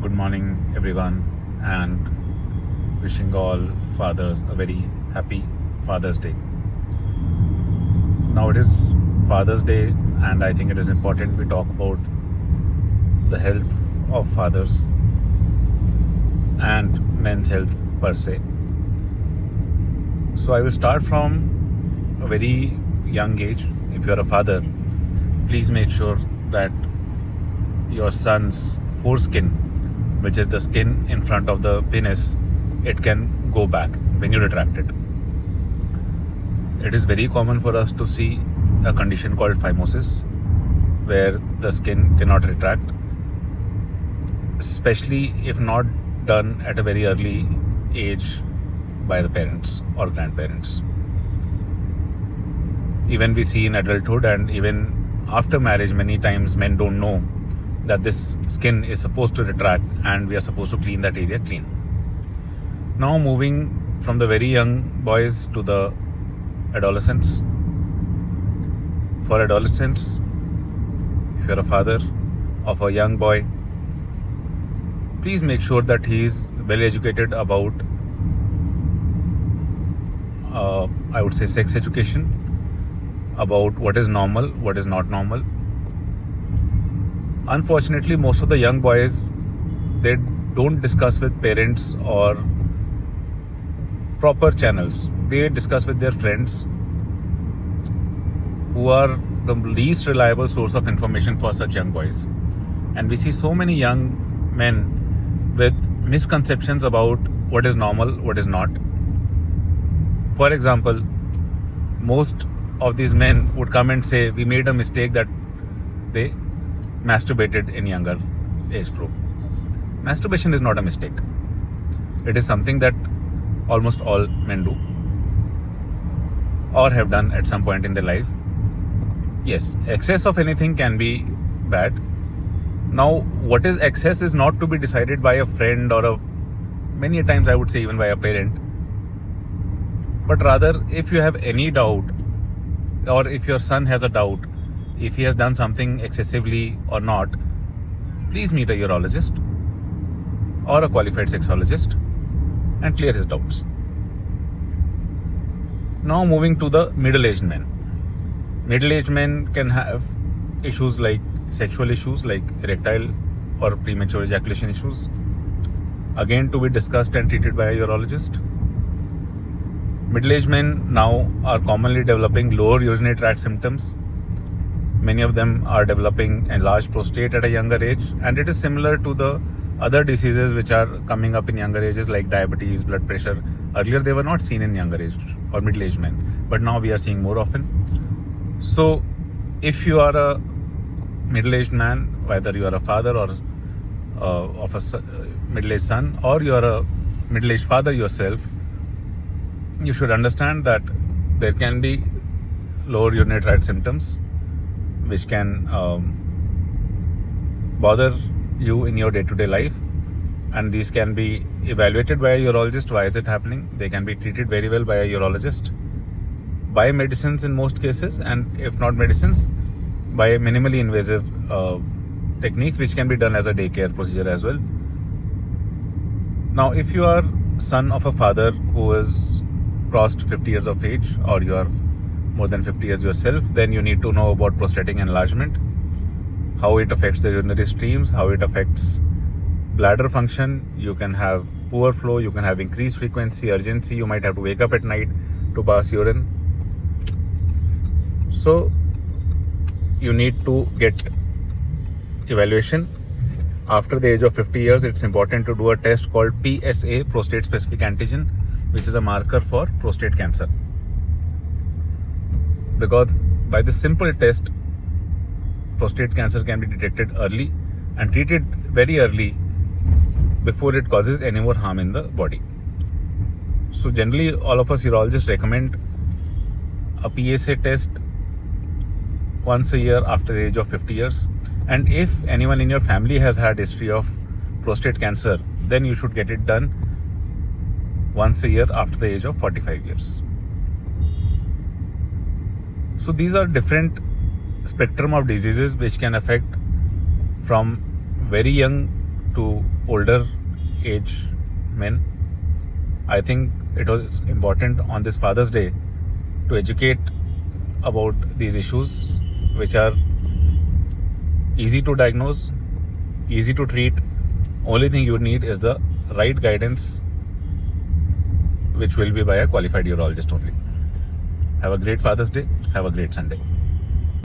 Good morning, everyone, and wishing all fathers a very happy Father's Day. Now it is Father's Day, and I think it is important we talk about the health of fathers and men's health per se. So I will start from a very young age. If you are a father, please make sure that your son's foreskin, which is the skin in front of the penis, it can go back when you retract it. It is very common for us to see a condition called phimosis, where the skin cannot retract, especially if not done at a very early age by the parents or grandparents. Even we see in adulthood and even after marriage, many times men don't know that this skin is supposed to retract and we are supposed to clean that area clean. Now moving from the very young boys to the adolescents. For adolescents, if you're a father of a young boy, please make sure that he is well educated about, I would say, sex education, about what is normal, what is not normal. Unfortunately, most of the young boys, they don't discuss with parents or proper channels. They discuss with their friends, who are the least reliable source of information for such young boys. And we see so many young men with misconceptions about what is normal, what is not. For example, most of these men would come and say, we made a mistake that they masturbated in younger age group. Masturbation is not a mistake. It is something that almost all men do or have done at some point in their life. Yes, excess of anything can be bad. Now, what is excess is not to be decided by a friend or many times I would say even by a parent. But rather, if you have any doubt, or if your son has a doubt, if he has done something excessively or not, please meet a urologist or a qualified sexologist and clear his doubts. Now moving to the middle-aged men. Middle-aged men can have issues like sexual issues like erectile or premature ejaculation issues, again to be discussed and treated by a urologist. Middle-aged men now are commonly developing lower urinary tract symptoms. Many of them are developing enlarged prostate at a younger age, and it is similar to the other diseases which are coming up in younger ages like diabetes, blood pressure. Earlier they were not seen in younger age or middle-aged men, but now we are seeing more often. So if you are a middle-aged man, whether you are a father or of a middle-aged son, or you are a middle-aged father yourself, you should understand that there can be lower urinary tract symptoms which can bother you in your day-to-day life, and these can be evaluated by a urologist. Why is it happening? They can be treated very well by a urologist, by medicines in most cases, and if not medicines, by minimally invasive techniques which can be done as a daycare procedure as well. Now, if you are son of a father who is crossed 50 years of age, or you are more than 50 years yourself, then you need to know about prostatic enlargement, how it affects the urinary streams, how it affects bladder function. You can have poor flow, you can have increased frequency, urgency, you might have to wake up at night to pass urine. So you need to get evaluation. After the age of 50 years, it's important to do a test called PSA, prostate specific antigen, which is a marker for prostate cancer. Because by this simple test, prostate cancer can be detected early and treated very early before it causes any more harm in the body. So generally, all of us urologists recommend a PSA test once a year after the age of 50 years. And if anyone in your family has had history of prostate cancer, then you should get it done once a year after the age of 45 years. So these are different spectrum of diseases which can affect from very young to older age men. I think it was important on this Father's Day to educate about these issues, which are easy to diagnose, easy to treat. Only thing you need is the right guidance, which will be by a qualified urologist only. Have a great Father's Day. Have a great Sunday.